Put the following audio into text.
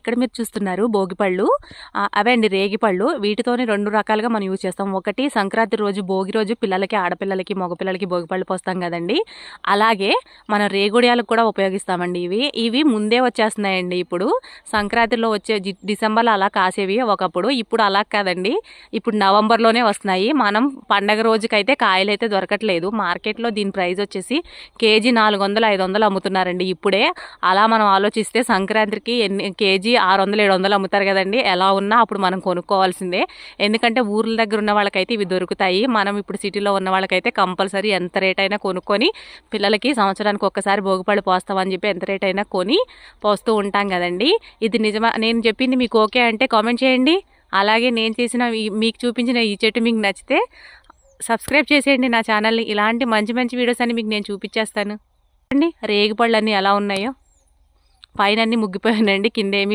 ఇక్కడ మీరు చూస్తున్నారు భోగిపళ్ళు, అవే అండి రేగిపళ్ళు. వీటితోనే 2 రకాలుగా మనం యూజ్ చేస్తాం. ఒకటి సంక్రాంతి రోజు, భోగి రోజు పిల్లలకి, ఆడపిల్లలకి, మగపిల్లలకి భోగిపళ్ళు పోస్తాం కదండి. అలాగే మనం రేగుడియాలకు కూడా ఉపయోగిస్తామండి. ఇవి ముందే వచ్చేస్తున్నాయండి. ఇప్పుడు సంక్రాంతిలో వచ్చే డిసెంబర్లో అలా కాసేవి ఒకప్పుడు. ఇప్పుడు అలా కాదండి, ఇప్పుడు నవంబర్లోనే వస్తున్నాయి. మనం పండగ రోజుకైతే కాయలు అయితే దొరకట్లేదు. మార్కెట్లో దీని ప్రైస్ వచ్చేసి కేజీ 400, 500 అమ్ముతున్నారండి ఇప్పుడే. అలా మనం ఆలోచిస్తే సంక్రాంతికి కేజీ 600, 700 అమ్ముతారు కదండి. ఎలా ఉన్నా అప్పుడు మనం కొనుక్కోవాల్సిందే. ఎందుకంటే ఊర్ల దగ్గర ఉన్న వాళ్ళకైతే ఇవి దొరుకుతాయి. మనం ఇప్పుడు సిటీలో ఉన్న వాళ్ళకైతే కంపల్సరీ ఎంత రేట్ అయినా కొనుక్కొని పిల్లలకి సంవత్సరానికి ఒక్కసారి భోగిపళ్ళు పోస్తామని చెప్పి ఎంత రేట్ అయినా కొని పోస్తూ ఉంటాం కదండి. ఇది నిజమా? నేను చెప్పింది మీకు ఓకే అంటే కామెంట్ చేయండి. అలాగే నేను చేసిన మీకు చూపించిన ఈ చెట్టు మీకు నచ్చితే సబ్స్క్రైబ్ చేసేయండి నా ఛానల్ని. ఇలాంటి మంచి మంచి వీడియోస్ అన్ని మీకు నేను చూపించేస్తాను అండి. రేగిపళ్ళు అన్నీ ఎలా ఉన్నాయో, పైన అన్నీ ముగ్గిపోయానండి, కింద ఏమీ